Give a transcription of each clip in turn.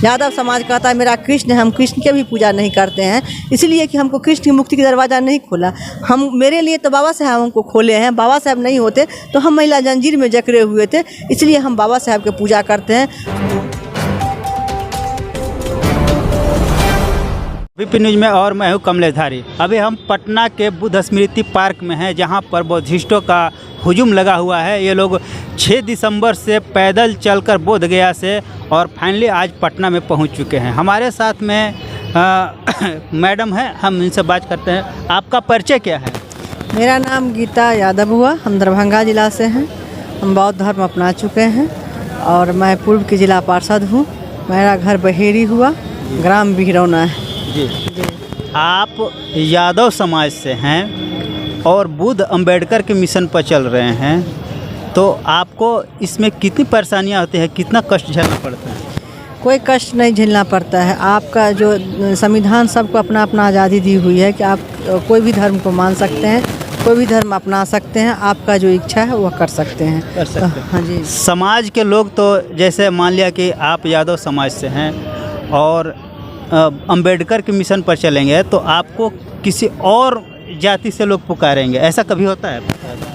यादव समाज कहता है मेरा कृष्ण है, हम कृष्ण के भी पूजा नहीं करते हैं, इसलिए कि हमको कृष्ण की मुक्ति का दरवाज़ा नहीं खोला। हम मेरे लिए तो बाबा साहब हमको खोले हैं, बाबा साहब नहीं होते तो हम महिला जंजीर में जकड़े हुए थे, इसलिए हम बाबा साहब की पूजा करते हैं। VP न्यूज में और मैं हूँ कमलेधारी। अभी हम पटना के बुद्ध स्मृति पार्क में हैं, जहाँ पर बुद्धिस्टों का हुजूम लगा हुआ है। ये लोग 6 दिसंबर से पैदल चलकर बोध गया से और फाइनली आज पटना में पहुँच चुके हैं। हमारे साथ में मैडम हैं, हम इनसे बात करते हैं। आपका परिचय क्या है? मेरा नाम गीता यादव हुआ, हम दरभंगा ज़िला से हैं। हम बौद्ध धर्म अपना चुके हैं और मैं पूर्व की ज़िला पार्षद हूँ। मेरा घर बहेड़ी हुआ, ग्राम बिहरौना है। जी, आप यादव समाज से हैं और बुद्ध अंबेडकर के मिशन पर चल रहे हैं, तो आपको इसमें कितनी परेशानियां होती हैं, कितना कष्ट झेलना पड़ता है? कोई कष्ट नहीं झेलना पड़ता है। आपका जो संविधान सबको अपना अपना आज़ादी दी हुई है कि आप कोई भी धर्म को मान सकते हैं, कोई भी धर्म अपना सकते हैं, आपका जो इच्छा है वह कर सकते हैं। हाँ जी। समाज के लोग तो जैसे मान लिया कि आप यादव समाज से हैं और अंबेडकर के मिशन पर चलेंगे, तो आपको किसी और जाति से लोग पुकारेंगे, ऐसा कभी होता है?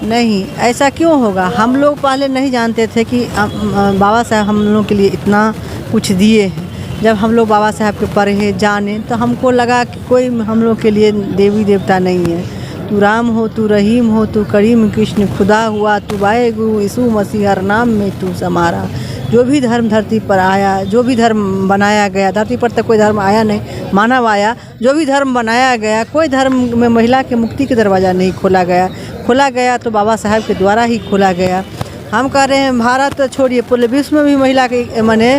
नहीं, ऐसा क्यों होगा? हम लोग पहले नहीं जानते थे कि बाबा साहब हम लोगों के लिए इतना कुछ दिए हैं। जब हम लोग बाबा साहब के पढ़े जाने तो हमको लगा कि कोई हम लोग के लिए देवी देवता नहीं है। तू राम हो, तू रहीम हो, तू करीम कृष्ण खुदा हुआ, तू वाहेगुरु यीशु मसीह हर नाम में तू समारा। जो भी धर्म धरती पर आया, जो भी धर्म बनाया गया, धरती पर तो कोई धर्म आया नहीं, मानव आया। जो भी धर्म बनाया गया, कोई धर्म में महिला के मुक्ति का दरवाज़ा नहीं खोला गया। खोला गया तो बाबा साहब के द्वारा ही खोला गया। हम कह रहे हैं भारत तो छोड़िए, पूरे विश्व में भी महिला के माने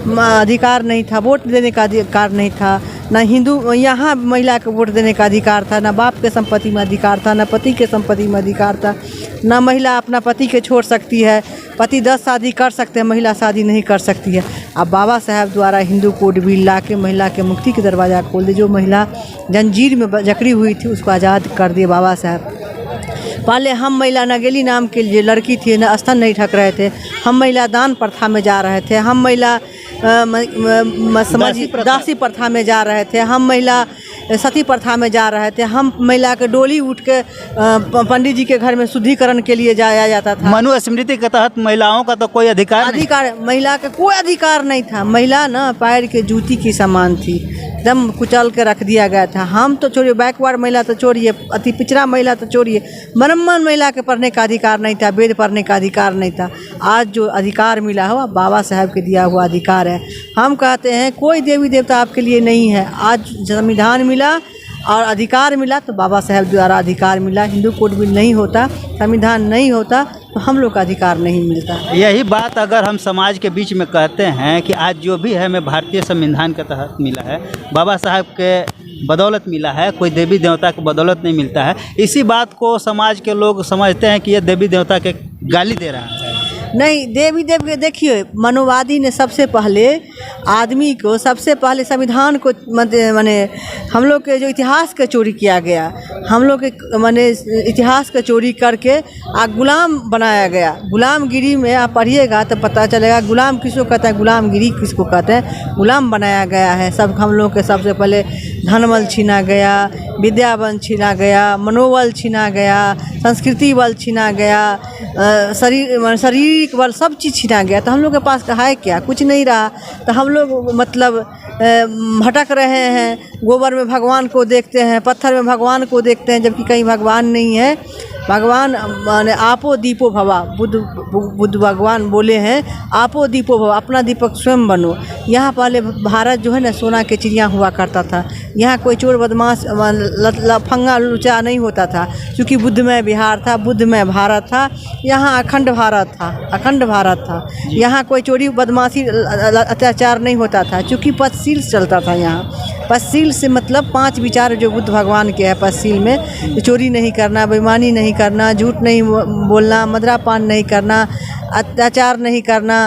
अधिकार नहीं था, वोट देने का अधिकार नहीं था। ना हिंदू यहाँ महिला को वोट देने का अधिकार था, ना बाप के संपत्ति में अधिकार था, ना पति के संपत्ति में अधिकार था। ना महिला अपना पति के छोड़ सकती है, पति 10 शादी कर सकते हैं, महिला शादी नहीं कर सकती है। अब बाबा साहब द्वारा हिंदू कोड बिल ला के महिला के मुक्ति के दरवाज़ा खोल दे। जो महिला जंजीर में जकड़ी हुई थी उसको आज़ाद कर दिए बाबा साहब। पहले हम महिला नगेली नाम के लिए लड़की थी, न स्तन नहीं ढक रहे थे। हम महिला दान प्रथा में जा रहे थे। हम महिला दासी प्रथा में जा रहे थे। हम महिला सती प्रथा में जा रहे थे। हम महिला के डोली उठ के पंडित जी के घर में शुद्धिकरण के लिए जाया जाता था। मनु स्मृति के तहत महिलाओं का तो कोई अधिकार महिला का कोई अधिकार नहीं था। महिला ना पैर के जूती की समान थी, एकदम कुचल के रख दिया गया था। हम तो छोड़िए, बैकवर्ड महिला तो छोड़िए, अति पिछड़ा महिला तो छोड़िए, ब्राह्मण महिला के पढ़ने का अधिकार नहीं था, वेद पढ़ने का अधिकार नहीं था। आज जो अधिकार मिला हुआ बाबा साहब के दिया हुआ अधिकार है। हम कहते हैं कोई देवी देवता आपके लिए नहीं है। आज संविधान मिला और अधिकार मिला तो बाबा साहब द्वारा अधिकार मिला। हिंदू कोड बिल नहीं होता, संविधान नहीं होता तो हम लोग का अधिकार नहीं मिलता। यही बात अगर हम समाज के बीच में कहते हैं कि आज जो भी है हमें भारतीय संविधान के तहत मिला है, बाबा साहब के बदौलत मिला है, कोई देवी देवता की बदौलत नहीं मिलता है। इसी बात को समाज के लोग समझते हैं कि ये देवी देवता के गाली दे रहा है। नहीं, देवी देव के देखिए, मनुवादी ने सबसे पहले आदमी को, सबसे पहले संविधान को माने हम लोग के जो इतिहास का चोरी किया गया, हम लोग के माने इतिहास का चोरी करके गुलाम बनाया गया। गुलामगिरी में आप पढ़िएगा तो पता चलेगा गुलाम किसको कहते हैं, गुलामगिरी किसको कहते हैं। गुलाम बनाया गया है सब। हम लोग के सबसे पहले धनबल छीना गया, विद्या बल छीना गया, मनोबल छीना गया, संस्कृति बल छीना गया, शारीरिक बल, सब चीज़ छीना गया। तो हम लोग के पास है क्या? कुछ नहीं रहा। तो हम लोग मतलब भटक रहे हैं। गोबर में भगवान को देखते हैं, पत्थर में भगवान को देखते हैं, जबकि कहीं भगवान नहीं है। भगवान माने आपो दीपो भवा, बुद्ध भगवान बोले हैं आपो दीपो भवा, अपना दीपक स्वयं बनो। यहाँ पहले भारत जो है ना सोना के चिड़िया हुआ करता था। यहाँ कोई चोर बदमाश लफंगा लुचा नहीं होता था, क्योंकि बुद्धमय बिहार था, बुद्धमय भारत था। यहाँ अखंड भारत था, अखंड भारत था। यहाँ कोई चोरी बदमाशी अत्याचार नहीं होता था, क्योंकि पथशील चलता था। यहाँ पथशील से मतलब 5 विचार जो बुद्ध भगवान के हैं। पथशील में चोरी नहीं करना, बेईमानी नहीं करना, झूठ नहीं बोलना, मदिरापान नहीं करना, अत्याचार नहीं करना,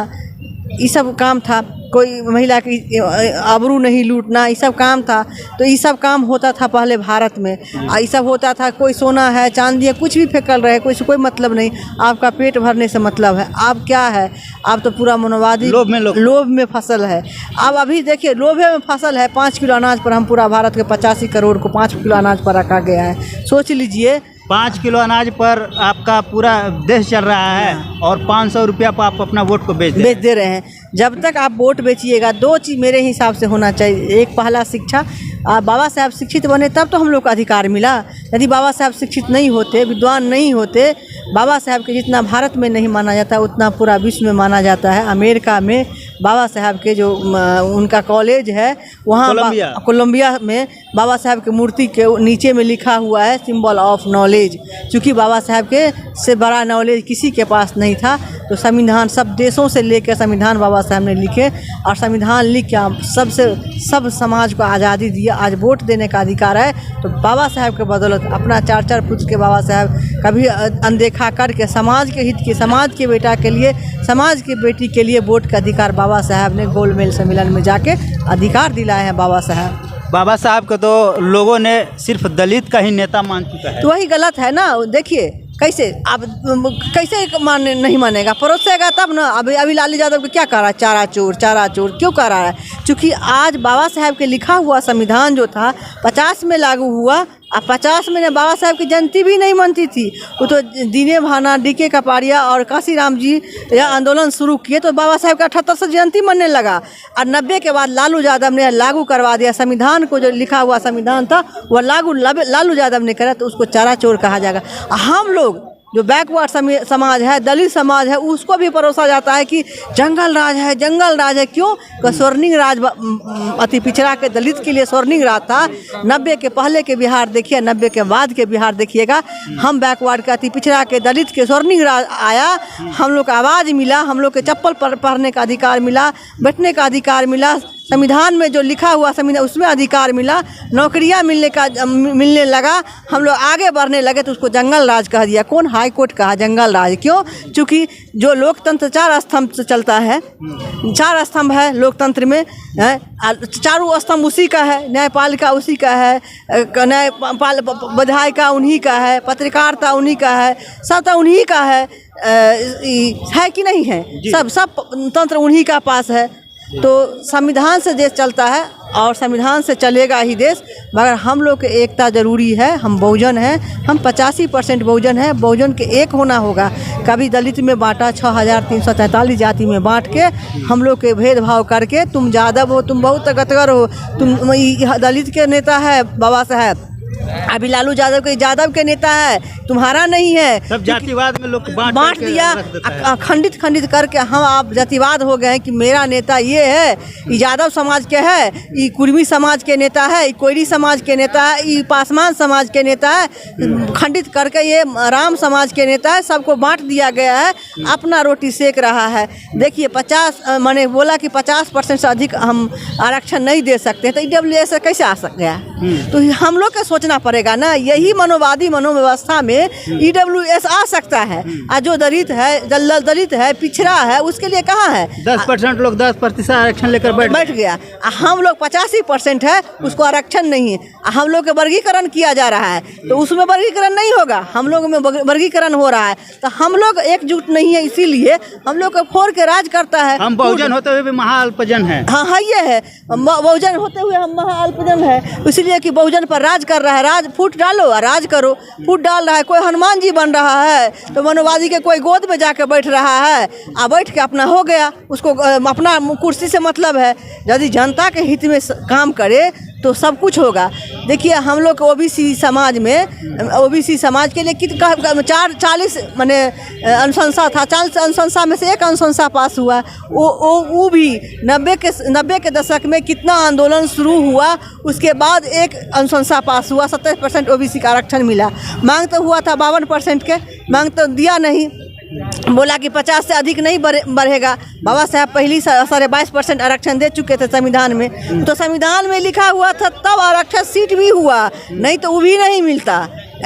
ये सब काम था। कोई महिला की आबरू नहीं लूटना, ये सब काम था। तो ये सब काम होता था पहले भारत में, ये सब होता था। कोई सोना है चांदी है कुछ भी फेंकल रहे, कोई मतलब नहीं, आपका पेट भरने से मतलब है। आप क्या है, आप तो पूरा मनोवादी लोभ में फसल है। अब अभी देखिए लोभे में फसल है। 5 किलो अनाज पर हम पूरा भारत के 85 करोड़ को 5 किलो अनाज पर रखा गया है। सोच लीजिए 5 किलो अनाज पर आपका पूरा देश चल रहा है और 500 रुपया पर आप अपना वोट को बेच दे रहे हैं। जब तक आप वोट बेचिएगा, 2 चीज़ मेरे हिसाब से होना चाहिए। एक पहला शिक्षा, बाबा साहब शिक्षित बने तब तो हम लोग को अधिकार मिला। यदि बाबा साहब शिक्षित नहीं होते, विद्वान नहीं होते, बाबा साहब के जितना भारत में नहीं माना जाता उतना पूरा विश्व में माना जाता है। अमेरिका में बाबा साहब के जो उनका कॉलेज है वहाँ कोलंबिया में बाबा साहब की मूर्ति के नीचे में लिखा हुआ है सिंबल ऑफ नॉलेज। चूँकि बाबा साहब के से बड़ा नॉलेज किसी के पास नहीं था, तो संविधान सब देशों से लेकर संविधान बाबा साहब ने लिखे और संविधान लिख के सब समाज को आज़ादी दिया। आज वोट देने का अधिकार है, तो बाबा साहब के बदौलत अपना 4 पुत्र के बाबा साहब कभी अनदेखा करके समाज के हित के, समाज के बेटा के लिए, समाज की बेटी के लिए वोट का अधिकार बाबा साहब ने गोलमेज सम्मेलन में जाके अधिकार दिलाए हैं। बाबा साहब को तो लोगों ने सिर्फ दलित का ही नेता मान चुका है, तो वही गलत है ना। देखिए कैसे आप कैसे नहीं मानेगा, परोसेगा तब ना। अभी लालू यादव को क्या कर रहा है, चारा चोर क्यों कर रहा है? क्योंकि आज बाबा साहब के लिखा हुआ संविधान जो था 50 में लागू हुआ, अब 50 में बाबा साहब की जयंती भी नहीं मनती थी। वो तो दीने भाना, DK कपाड़िया और काशीराम जी यह आंदोलन शुरू किए तो बाबा साहब का 78 जयंती मनने लगा। और 90 के बाद लालू यादव ने लागू करवा दिया संविधान को। जो लिखा हुआ संविधान था वह लागू लालू यादव ने करा, तो उसको चारा चोर कहा जाएगा। हम लोग जो बैकवर्ड समाज है, दलित समाज है, उसको भी परोसा जाता है कि जंगल राज है। क्यों? स्वर्णिम राज अति पिछड़ा के दलित के लिए स्वर्णिम राज था। 90 के पहले के बिहार देखिए, 90 के बाद के बिहार देखिएगा, हम बैकवर्ड के अति पिछड़ा के दलित के स्वर्णिम राज आया। हम लोग को आवाज़ मिला, हम लोग के चप्पल पहनने का अधिकार मिला, बैठने का अधिकार मिला, संविधान में जो लिखा हुआ संविधान उसमें अधिकार मिला, नौकरियां मिलने लगा, हम लोग आगे बढ़ने लगे, तो उसको जंगल राज कह दिया। कौन? हाई कोर्ट कहा जंगल राज। क्यों? क्योंकि जो लोकतंत्र 4 स्तंभ से चलता है, 4 स्तंभ है लोकतंत्र में, चारों स्तंभ उसी का है, न्यायपालिका उसी का है, विधायिका उन्हीं का है, पत्रकारिता उन्हीं का है, सब उन्हीं का है कि नहीं है? सब तंत्र उन्हीं का पास है। तो संविधान से देश चलता है और संविधान से चलेगा ही देश। मगर हम लोग के एकता ज़रूरी है। हम बहुजन हैं, हम 85% बहुजन हैं। बहुजन के एक होना होगा। कभी दलित में बांटा, 6343 जाति में बांट के हम लोग के भेदभाव करके, तुम यादव हो, तुम बहुत ताकतवर हो, तुम दलित के नेता है बाबा साहब, अभी लालू यादव के नेता है, तुम्हारा नहीं है। सब जातिवाद में लोग बांट दिया, खंडित करके हम आप जातिवाद हो गए हैं कि मेरा नेता ये है, ये यादव समाज के है, ये कुर्मी समाज के नेता है, ये कोयरी समाज के नेता है, ये पासवान समाज के नेता है। खंडित करके ये राम समाज के नेता है। सबको बांट दिया गया है, अपना रोटी सेक रहा है। देखिए 50 मैंने बोला कि 50% से अधिक हम आरक्षण नहीं दे सकते, तो EWS कैसे आ सकते हैं? तो हम लोग का सोचना पड़ेगा ना। यही मनोवादी मनोव्यवस्था में EWS आ सकता है। आज जो दलित है, पिछड़ा है, उसके लिए कहाँ है? 10% लोग 10% आरक्षण लेकर बैठ गया। हम लोग 85% है, उसको आरक्षण नहीं है। हम लोग के वर्गीकरण किया जा रहा है, तो उसमें वर्गीकरण नहीं होगा, हम लोग में वर्गीकरण हो रहा है। तो हम लोग एकजुट नहीं है, इसीलिए हम लोग को फोड़ के राज करता है। हम बहुजन होते हुए भी महाअल्पजन है। हाँ ये है, बहुजन होते हुए हम महाअल्पजन है, इसलिए कि बहुजन पर राज कर रहा है। राज फूट डालो और राज करो। फूट डाल रहा है, कोई हनुमान जी बन रहा है तो मनोवादी के कोई गोद में जाके बैठ रहा है, बैठ के अपना हो गया, उसको अपना कुर्सी से मतलब है। यदि जनता के हित में काम करे तो सब कुछ होगा। देखिए हम लोग OBC समाज में, OBC समाज के लिए 40 मैंने अनुशंसा था, 40 अनुशंसा में से एक अनुशंसा पास हुआ। वो भी 90 के दशक में कितना आंदोलन शुरू हुआ, उसके बाद एक अनुशंसा पास हुआ, 27% OBC का आरक्षण मिला। मांग तो हुआ था 52% के, मांग तो दिया नहीं, बोला कि 50 से अधिक नहीं बढ़ेगा। बाबा साहब पहली 22.5% आरक्षण दे चुके थे संविधान में, तो संविधान में लिखा हुआ था तब आरक्षण सीट भी हुआ, नहीं तो वो भी नहीं मिलता।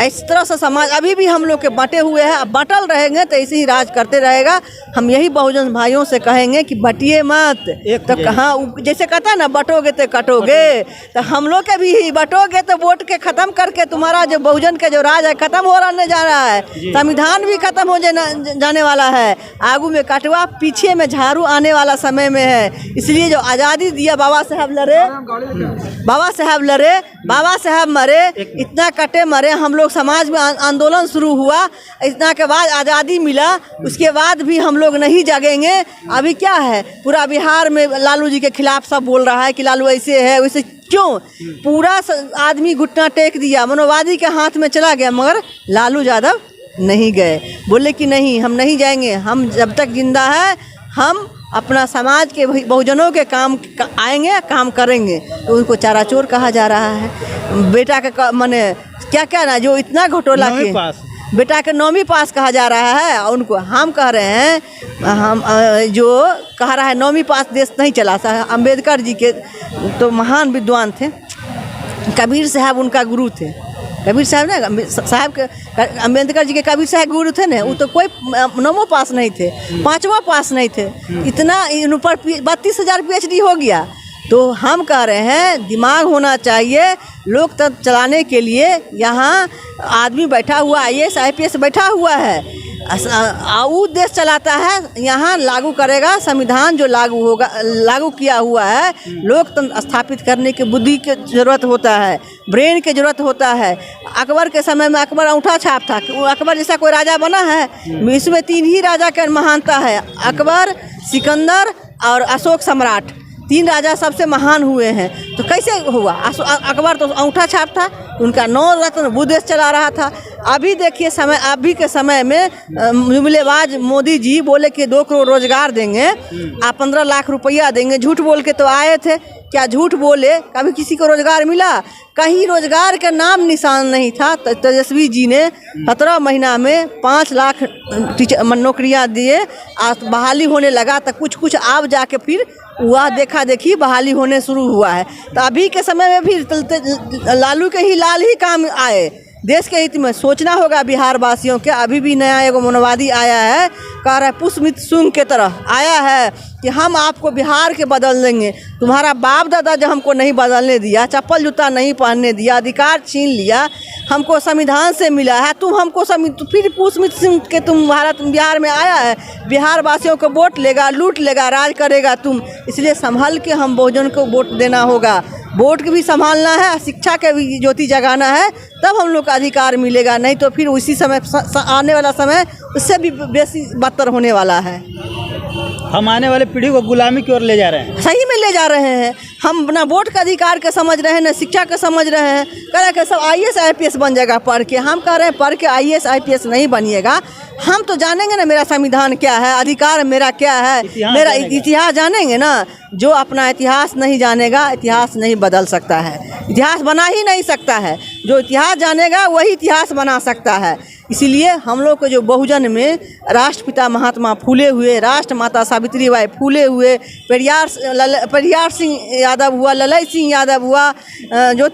इस तरह से समाज अभी भी हम लोग के बटे हुए हैं। अब बटल रहेंगे तो ऐसे ही राज करते रहेगा। हम यही बहुजन भाइयों से कहेंगे कि बटिए मत। तो कहाँ जैसे कहता है ना, बटोगे तो कटोगे, तो हम लोग के भी बटोगे तो वोट के ख़त्म करके तुम्हारा जो बहुजन का जो राज है ख़त्म हो रहने जा रहा है। संविधान भी ख़त्म हो जाने वाला है। आगू में कटवा, पीछे में झाड़ू आने वाला समय में है। इसलिए जो आज़ादी दिया बाबा साहब लड़े, बाबा साहब लड़े, बाबा साहब मरे, इतना कटे मरे, हम लोग समाज में आंदोलन शुरू हुआ, इतना के बाद आज़ादी मिला, उसके बाद भी हम लोग नहीं जागेंगे। अभी क्या है, पूरा बिहार में लालू जी के खिलाफ सब बोल रहा है कि लालू ऐसे है वैसे। क्यों? पूरा आदमी घुटना टेक दिया, मनोवादी के हाथ में चला गया, मगर लालू यादव नहीं गए। बोले कि नहीं, हम नहीं जाएंगे, हम जब तक जिंदा है हम अपना समाज के बहुजनों के काम आएंगे, काम करेंगे। तो उनको चारा चोर कहा जा रहा है। बेटा के माने क्या क्या ना, जो इतना घोटाला के बेटा के 9वीं पास कहा जा रहा है। और उनको हम कह रहे हैं, हम जो कह रहा है 9वीं पास देश नहीं चला। अम्बेडकर जी के तो महान विद्वान थे, कबीर साहब उनका गुरु थे। कबीर साहब ने साहब के अम्बेडकर जी के कबीर साहब गुरु थे ना, वो तो कोई 9वां पास नहीं थे, 5वां पास नहीं थे। इतना इन ऊपर 32,000 PhD हो गया। तो हम कह रहे हैं दिमाग होना चाहिए लोकतंत्र चलाने के लिए। यहाँ आदमी बैठा हुआ, IAS IPS बैठा हुआ है, वो देश चलाता है, यहाँ लागू करेगा संविधान जो लागू होगा, लागू किया हुआ है। लोकतंत्र स्थापित करने की बुद्धि की ज़रूरत होता है, ब्रेन की ज़रूरत होता है। अकबर के समय में अकबर अंगूठा छाप था, अकबर जैसा कोई राजा बना है? इसमें 3 ही राजा का महानता है, अकबर, सिकंदर और अशोक सम्राट। 3 राजा सबसे महान हुए हैं। तो कैसे हुआ? अकबर तो अंगूठा छाप था, उनका 9 रत्न वो देश चला रहा था। अभी देखिए समय, अभी के समय में जुमलेबाज मोदी जी बोले कि 2 करोड़ रोजगार देंगे, आप 15 लाख रुपया देंगे। झूठ बोल के तो आए थे, क्या झूठ बोले? कभी किसी को रोजगार मिला? कहीं रोजगार का नाम निशान नहीं था। तेजस्वी जी ने 17 महीना में 5 लाख नौकरियां दिए। आज बहाली होने लगा तो कुछ कुछ आप जाके फिर हुआ, देखा देखी बहाली होने शुरू हुआ है। तो अभी के समय में भी लालू के ही लाल ही काम आए। देश के हित में सोचना होगा बिहार वासियों के। अभी भी नया एगो मनोवादी आया है, कह रहा है पुष्पमित्र सुंग के तरह आया है कि हम आपको बिहार के बदल देंगे। तुम्हारा बाप दादा जो हमको नहीं बदलने दिया, चप्पल जूता नहीं पहनने दिया, अधिकार छीन लिया, हमको संविधान से मिला है, तुम हमको फिर पुष्पमित्र सिंह के तुम बिहार में आया है, बिहार वासियों को वोट लेगा, लूट लेगा, राज करेगा तुम। इसलिए संभल के हम बहुजन को वोट देना होगा। वोट के भी संभालना है, शिक्षा के भी ज्योति जगाना है, तब हम लोग का अधिकार मिलेगा। नहीं तो फिर उसी समय आने वाला समय उससे भी बेसी बदतर होने वाला है। हम आने वाले पीढ़ी को गुलामी की ओर ले जा रहे हैं। सही में ले जा रहे हैं। हम ना वोट का अधिकार के समझ रहे हैं, ना शिक्षा का समझ रहे हैं। कह रहे हैं सब IAS IPS बन जाएगा पढ़ के। हम कह रहे हैं पढ़ के IAS IPS नहीं बनिएगा। हम तो जानेंगे ना मेरा संविधान क्या है, अधिकार मेरा क्या है, मेरा इतिहास जानेंगे ना। जो अपना इतिहास नहीं जानेगा, इतिहास नहीं बदल सकता है, इतिहास बना ही नहीं सकता है। जो इतिहास जानेगा वही इतिहास बना सकता है। इसीलिए हम लोग को जो बहुजन में राष्ट्रपिता महात्मा फूले हुए, राष्ट्र माता सावित्री बाई फूले हुए, पेरियार सिंह यादव हुआ, ललई सिंह यादव हुआ, जो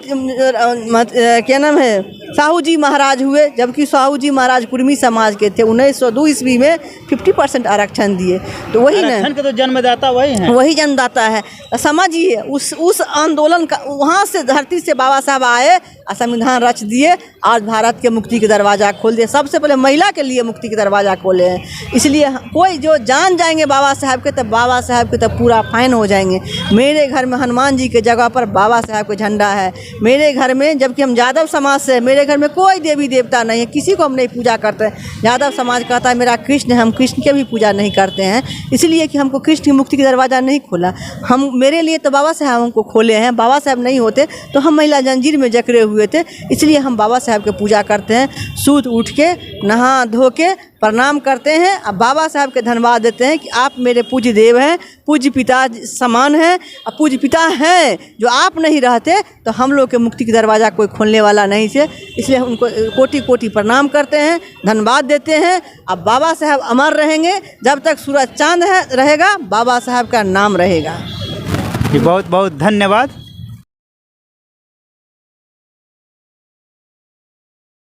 क्या नाम है, साहू जी महाराज हुए। जबकि साहू जी महाराज कुर्मी समाज के थे। 1902 ईस्वी में 50% आरक्षण दिए। तो वही आरक्षण के तो जन्मदाता वही हैं, वही जन्मदाता है। समझिए उस आंदोलन का, वहाँ से धरती से बाबा साहब आए, संविधान रच दिए, आज भारत के मुक्ति के दरवाज़ा खोल दिए। सबसे पहले महिला के लिए मुक्ति के दरवाज़ा खोले हैं। इसलिए कोई जो जान जाएंगे बाबा साहब के, तब बाबा साहब के तब पूरा फाइन हो जाएंगे। मेरे घर में हनुमान जी के जगह पर बाबा साहब का झंडा है। मेरे घर में, जबकि हम यादव समाज से, मेरे घर में कोई देवी देवता नहीं है, किसी को हम नहीं पूजा करते हैं। यादव समाज कहता है मेरा कृष्ण है, हम कृष्ण के भी पूजा नहीं करते हैं। इसलिए कि हमको कृष्ण की मुक्ति का दरवाज़ा नहीं खोला। हम मेरे लिए तो बाबा साहब हमको खोले हैं। बाबा साहब नहीं होते तो हम महिला जंजीर में जकड़े हुए थे। इसलिए हम बाबा साहब की पूजा करते हैं। सूत उठ के नहा धो के प्रणाम करते हैं। अब बाबा साहब के धन्यवाद देते हैं कि आप मेरे पूज्य देव हैं, पूज्य पिता समान हैं, और पूज्य पिता हैं। जो आप नहीं रहते तो हम लोग के मुक्ति का दरवाज़ा कोई खोलने वाला नहीं थे। इसलिए उनको कोटि कोटि प्रणाम करते हैं, धन्यवाद देते हैं। अब बाबा साहब अमर रहेंगे। जब तक सूरज चांद रहेगा, बाबा साहब का नाम रहेगा। बहुत बहुत धन्यवाद।